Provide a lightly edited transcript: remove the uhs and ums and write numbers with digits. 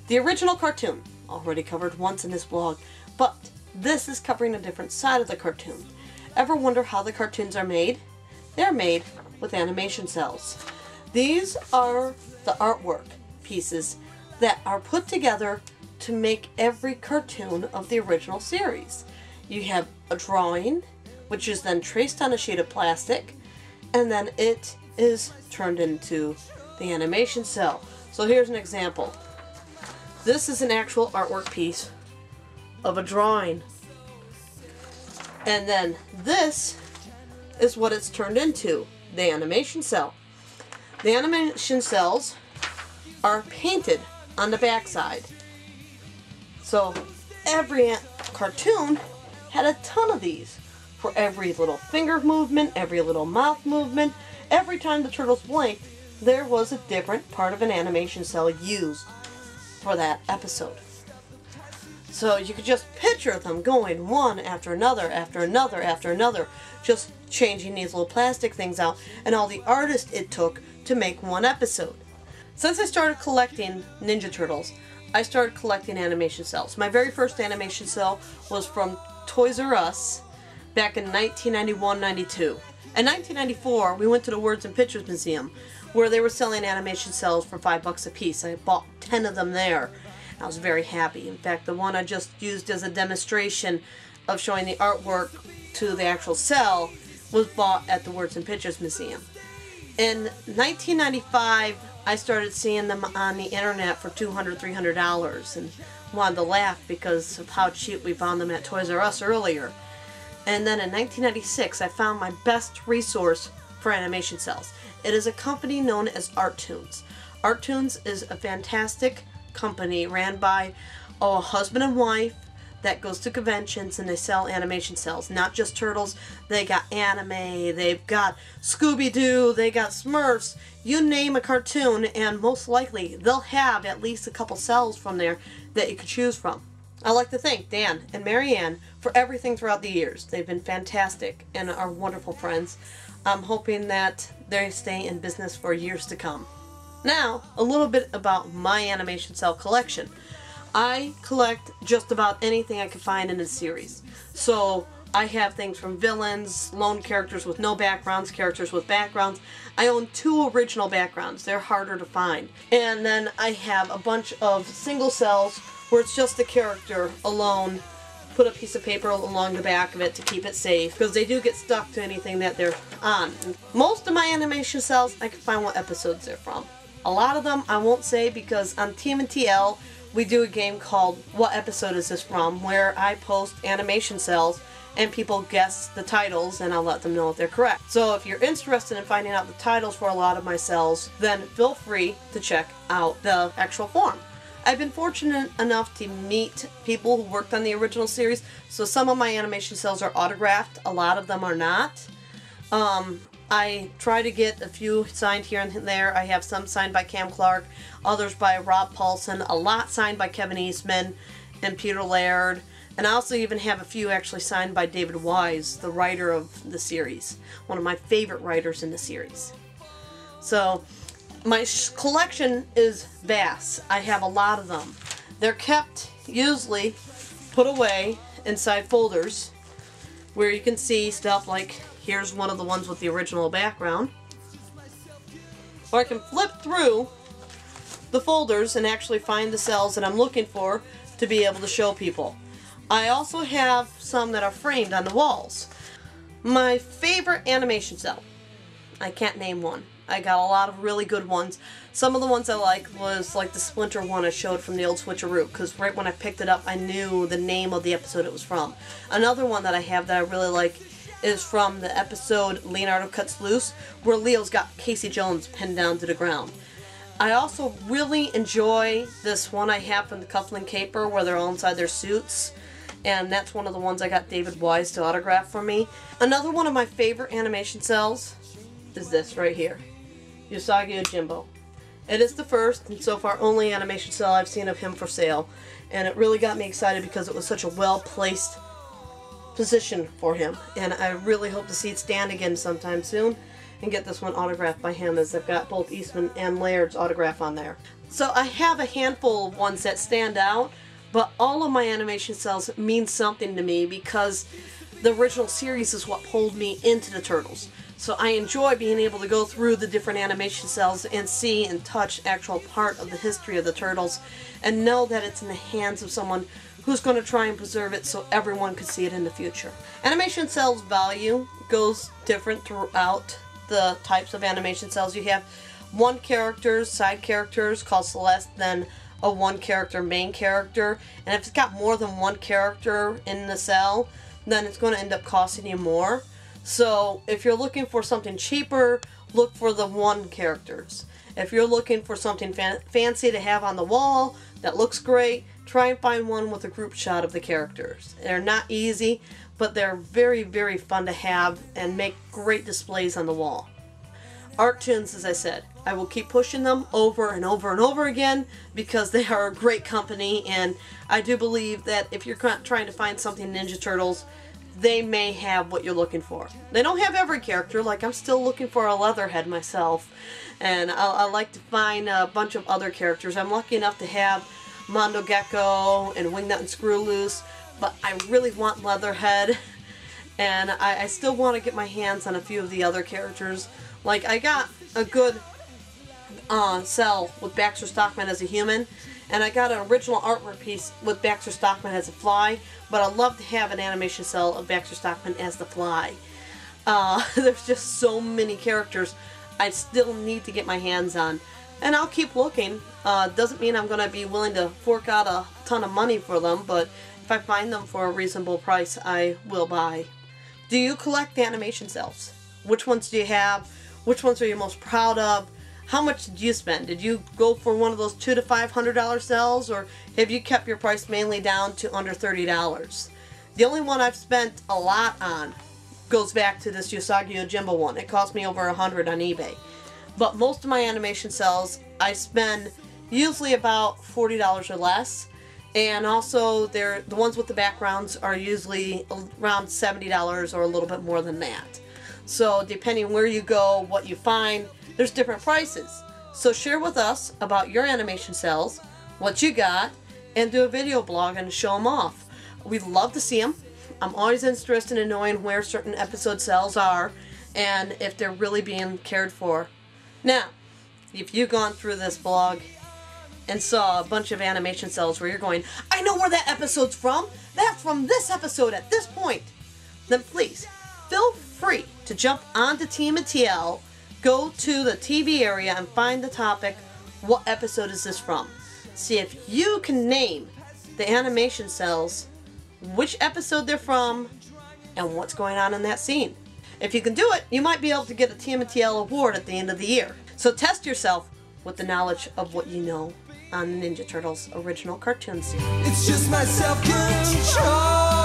The original cartoon, already covered once in this blog, but this is covering a different side of the cartoon. Ever wonder how the cartoons are made? They're made with animation cells. These are the artwork pieces that are put together to make every cartoon of the original series. You have a drawing, which is then traced on a sheet of plastic, and then it is turned into the animation cell. So here's an example. This is an actual artwork piece of a drawing. And then this is what it's turned into, the animation cell. The animation cells are painted on the backside. So every cartoon had a ton of these. For every little finger movement, every little mouth movement, every time the turtles blinked, there was a different part of an animation cell used for that episode. So you could just picture them going one after another, after another, after another, just changing these little plastic things out, and all the artists it took to make one episode. Since I started collecting Ninja Turtles, I started collecting animation cells. My very first animation cell was from Toys R Us back in 1991-92. In 1994, we went to the Words and Pictures Museum, where they were selling animation cells for $5 a piece. I bought 10 of them there. I was very happy. In fact, the one I just used as a demonstration of showing the artwork to the actual cell was bought at the Words and Pictures Museum. In 1995, I started seeing them on the internet for $200, $300 and wanted to laugh because of how cheap we found them at Toys R Us earlier. And then in 1996, I found my best resource for animation cells. It is a company known as Arttoons. Arttoons is a fantastic company ran by a husband and wife that goes to conventions and they sell animation cells. Not just turtles, they got anime, they've got Scooby-Doo, they got Smurfs, you name a cartoon, and most likely they'll have at least a couple cells from there that you could choose from. I'd like to thank Dan and Marianne for everything throughout the years. They've been fantastic and are wonderful friends. I'm hoping that they stay in business for years to come. Now, a little bit about my animation cell collection. I collect just about anything I can find in a series. So I have things from villains, lone characters with no backgrounds, characters with backgrounds. I own 2 original backgrounds. They're harder to find. And then I have a bunch of single cells where it's just the character alone. Put a piece of paper along the back of it to keep it safe, because they do get stuck to anything that they're on. Most of my animation cells, I can find what episodes they're from. A lot of them I won't say, because on TMNTL we do a game called What Episode Is This From?, where I post animation cells and people guess the titles and I'll let them know if they're correct. So if you're interested in finding out the titles for a lot of my cells, then feel free to check out the actual forum. I've been fortunate enough to meet people who worked on the original series, so some of my animation cells are autographed, a lot of them are not. I try to get a few signed here and there. I have some signed by Cam Clark, others by Rob Paulson, a lot signed by Kevin Eastman and Peter Laird, and I also even have a few actually signed by David Wise, the writer of the series, one of my favorite writers in the series. So my collection is vast. I have a lot of them. They're kept, usually put away inside folders where you can see stuff like, here's one of the ones with the original background. Or I can flip through the folders and actually find the cells that I'm looking for to be able to show people. I also have some that are framed on the walls. My favorite animation cell, I can't name one. I got a lot of really good ones. Some of the ones I like was like the Splinter one I showed from the old Switcheroo, because right when I picked it up I knew the name of the episode it was from. Another one that I have that I really like is from the episode Leonardo Cuts Loose, where Leo's got Casey Jones pinned down to the ground. I also really enjoy this one I have from the Cufflin Caper, where they're all inside their suits, and that's one of the ones I got David Wise to autograph for me. Another one of my favorite animation cells is this right here, Usagi Yojimbo. It is the first and so far only animation cell I've seen of him for sale, and it really got me excited because it was such a well-placed position for him, and I really hope to see it stand again sometime soon and get this one autographed by him, as I've got both Eastman and Laird's autograph on there. So I have a handful of ones that stand out, but all of my animation cells mean something to me because the original series is what pulled me into the Turtles. So I enjoy being able to go through the different animation cells and see and touch actual part of the history of the Turtles and know that it's in the hands of someone who's going to try and preserve it so everyone can see it in the future. Animation cells value goes different throughout the types of animation cells. You have one characters, side characters called Celeste, then a one character main character, and if it's got more than one character in the cell, then it's going to end up costing you more. So if you're looking for something cheaper, look for the one characters. If you're looking for something fancy to have on the wall that looks great, try and find one with a group shot of the characters. They're not easy, but they're very, very fun to have and make great displays on the wall. Arttunes, as I said, I will keep pushing them over and over and over again because they are a great company, and I do believe that if you're trying to find something Ninja Turtles, they may have what you're looking for. They don't have every character, like I'm still looking for a Leatherhead myself, and I like to find a bunch of other characters. I'm lucky enough to have Mondo Gecko and Wingnut and Screwloose, but I really want Leatherhead, and I still want to get my hands on a few of the other characters. Like, I got a good cell with Baxter Stockman as a human, and I got an original artwork piece with Baxter Stockman as a Fly, but I'd love to have an animation cell of Baxter Stockman as the Fly. There's just so many characters I still need to get my hands on, and I'll keep looking. Doesn't mean I'm going to be willing to fork out a ton of money for them, but if I find them for a reasonable price, I will buy. Do you collect animation cells? Which ones do you have? Which ones are you most proud of? How much did you spend? Did you go for one of those $200 to $500 cells, or have you kept your price mainly down to under $30? The only one I've spent a lot on goes back to this Usagi Yojimbo one. It cost me over $100 on eBay. But most of my animation cells, I spend usually about $40 or less. And also, the ones with the backgrounds are usually around $70 or a little bit more than that. So depending where you go, what you find, there's different prices. So share with us about your animation cells, what you got, and do a video blog and show them off. We'd love to see them. I'm always interested in knowing where certain episode cells are and if they're really being cared for. Now, if you've gone through this blog and saw a bunch of animation cells where you're going, I know where that episode's from. That's from this episode at this point. Then please, feel free to jump onto TMNTL, go to the TV area and find the topic, what episode is this from? See if you can name the animation cells, which episode they're from, and what's going on in that scene. If you can do it, you might be able to get a TMNTL award at the end of the year. So test yourself with the knowledge of what you know on the Ninja Turtles original cartoon series. It's just my self-control.